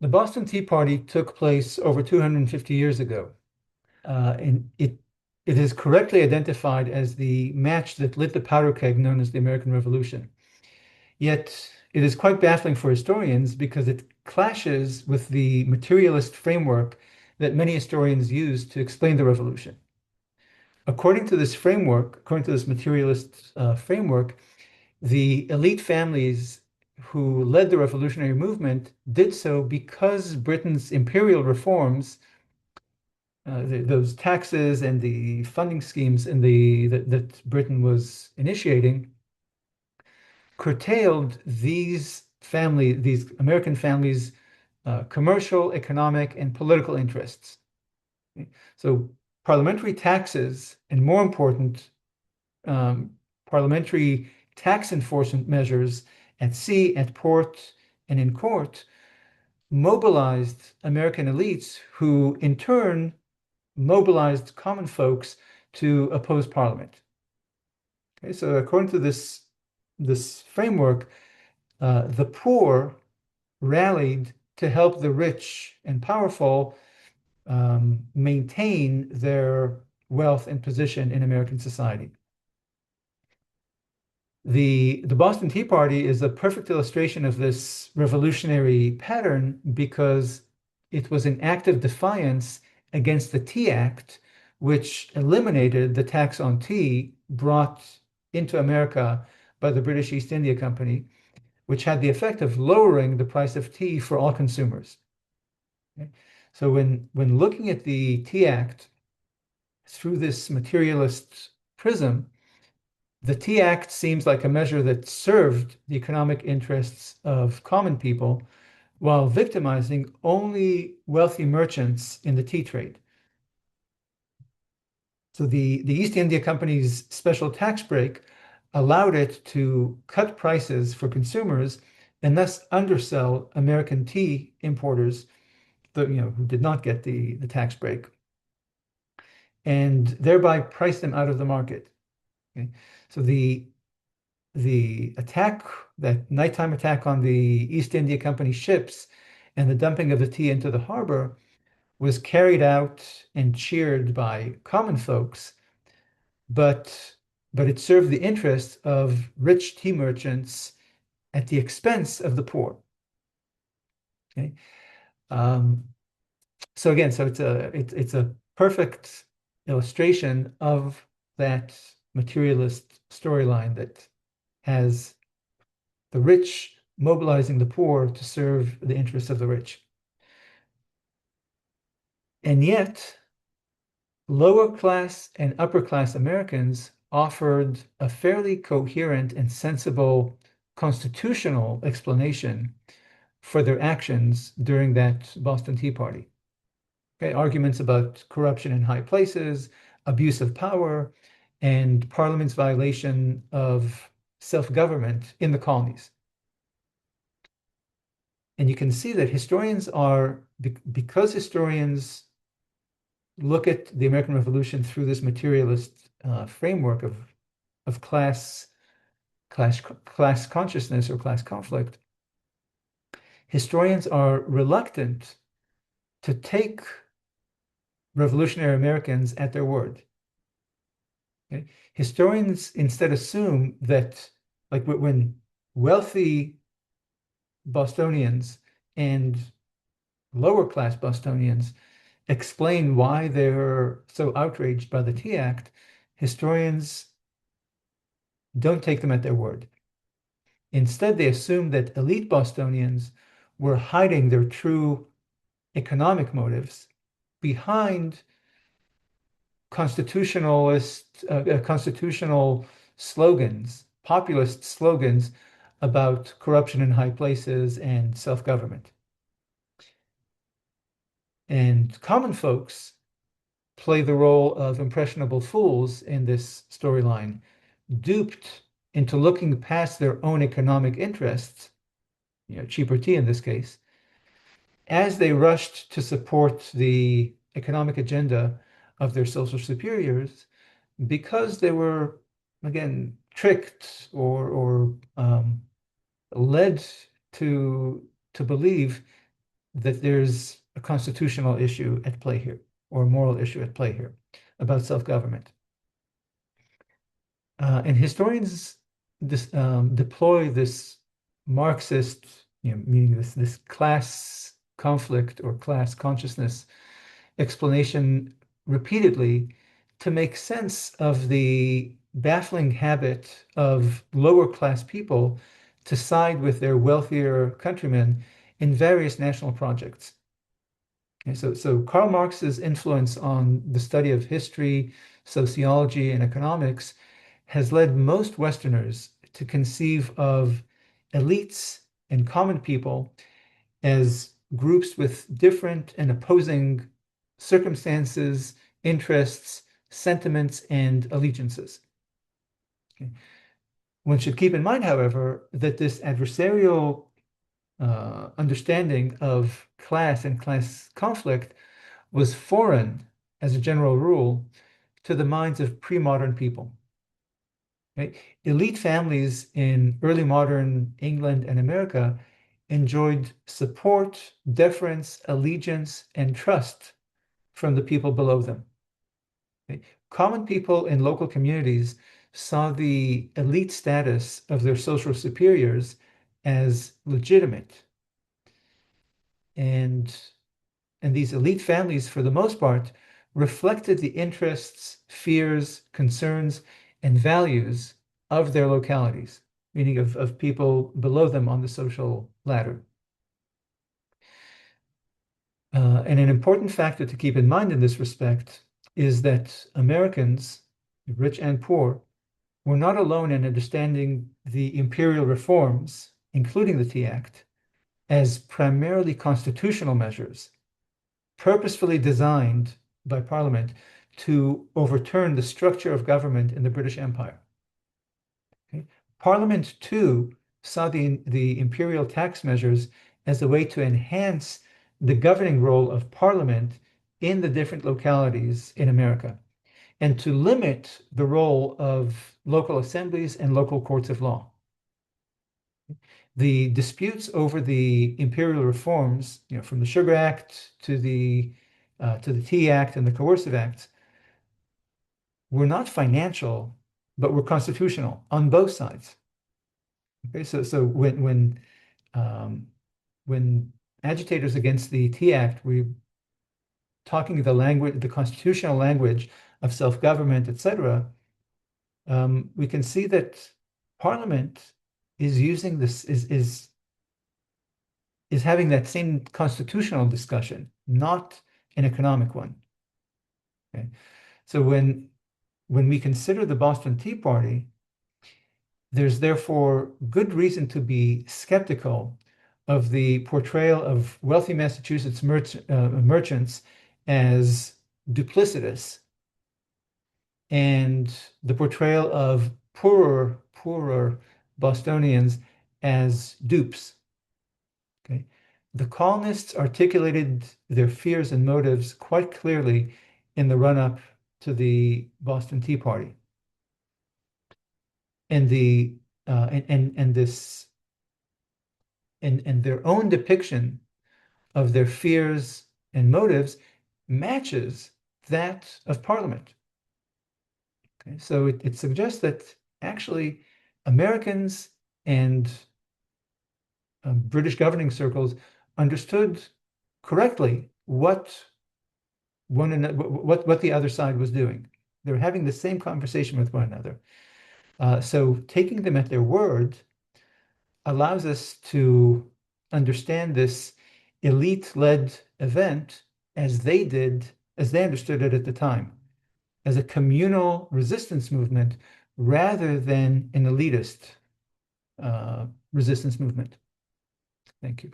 The Boston Tea Party took place over 250 years ago, and it is correctly identified as the match that lit the powder keg known as the American Revolution. Yet it is quite baffling for historians because it clashes with the materialist framework that many historians use to explain the revolution. According to this materialist framework, the elite families who led the revolutionary movement did so because Britain's imperial reforms, those taxes and the funding schemes that Britain was initiating, curtailed these American families' commercial, economic, and political interests. So parliamentary taxes, and more important, um, parliamentary tax enforcement measures at sea, at port, and in court mobilized American elites who in turn mobilized common folks to oppose Parliament. Okay, so according to this framework, the poor rallied to help the rich and powerful maintain their wealth and position in American society. The Boston Tea Party is a perfect illustration of this revolutionary pattern because it was an act of defiance against the Tea Act, which eliminated the tax on tea brought into America by the British East India Company, which had the effect of lowering the price of tea for all consumers. Okay? So when looking at the Tea Act through this materialist prism, the Tea Act seems like a measure that served the economic interests of common people while victimizing only wealthy merchants in the tea trade. So the East India Company's special tax break allowed it to cut prices for consumers and thus undersell American tea importers, who did not get the tax break, and thereby price them out of the market. Okay? So the attack, that nighttime attack on the East India Company ships and the dumping of the tea into the harbor was carried out and cheered by common folks, but it served the interests of rich tea merchants at the expense of the poor. Okay. Um, so again, so it's a perfect illustration of that materialist storyline that has the rich mobilizing the poor to serve the interests of the rich. And yet, lower class and upper class Americans offered a fairly coherent and sensible constitutional explanation for their actions during that Boston Tea Party. Okay, arguments about corruption in high places, abuse of power, and Parliament's violation of self-government in the colonies. And you can see that because historians look at the American Revolution through this materialist framework of class consciousness or class conflict, historians are reluctant to take revolutionary Americans at their word. Okay? Historians instead assume that, like when wealthy Bostonians and lower class Bostonians explain why they're so outraged by the Tea Act, historians don't take them at their word. Instead, they assume that elite Bostonians were hiding their true economic motives behind constitutional slogans, populist slogans about corruption in high places and self-government. And common folks play the role of impressionable fools in this storyline, duped into looking past their own economic interests, cheaper tea in this case, as they rushed to support the economic agenda of their social superiors because they were, again, tricked or led to believe that there's a constitutional issue at play here, or a moral issue at play here about self-government. And historians deploy this Marxist, meaning this class conflict or class consciousness explanation repeatedly to make sense of the baffling habit of lower class people to side with their wealthier countrymen in various national projects. Okay, so Karl Marx's influence on the study of history, sociology, and economics has led most Westerners to conceive of elites and common people as groups with different and opposing circumstances, interests, sentiments, and allegiances. Okay. One should keep in mind, however, that this adversarial understanding of class and class conflict was foreign, as a general rule, to the minds of pre-modern people. Right? Elite families in early modern England and America enjoyed support, deference, allegiance, and trust from the people below them. Okay? Common people in local communities saw the elite status of their social superiors as legitimate. And, and these elite families, for the most part, reflected the interests, fears, concerns, and values of their localities, meaning of people below them on the social ladder. And an important factor to keep in mind in this respect is that Americans, rich and poor, were not alone in understanding the imperial reforms, including the Tea Act, as primarily constitutional measures, purposefully designed by Parliament to overturn the structure of government in the British Empire. Okay? Parliament, too, saw the imperial tax measures as a way to enhance the governing role of Parliament in the different localities in America, and to limit the role of local assemblies and local courts of law. The disputes over the imperial reforms, from the Sugar Act to the Tea Act and the Coercive Acts, were not financial, but were constitutional on both sides. Okay, so um, when agitators against the Tea Act were talking the language, the constitutional language of self-government, etc., we can see that Parliament is using this is having that same constitutional discussion, not an economic one. Okay? So when we consider the Boston Tea Party, there's therefore good reason to be skeptical of the portrayal of wealthy Massachusetts merchants as duplicitous, and the portrayal of poorer Bostonians as dupes. Okay? The colonists articulated their fears and motives quite clearly in the run-up to the Boston Tea Party. And the and this and their own depiction of their fears and motives matches that of Parliament. Okay? So it suggests that actually Americans and British governing circles understood correctly what the other side was doing. They were having the same conversation with one another. So taking them at their word allows us to understand this elite-led event as they understood it at the time, as a communal resistance movement rather than an elitist resistance movement. Thank you.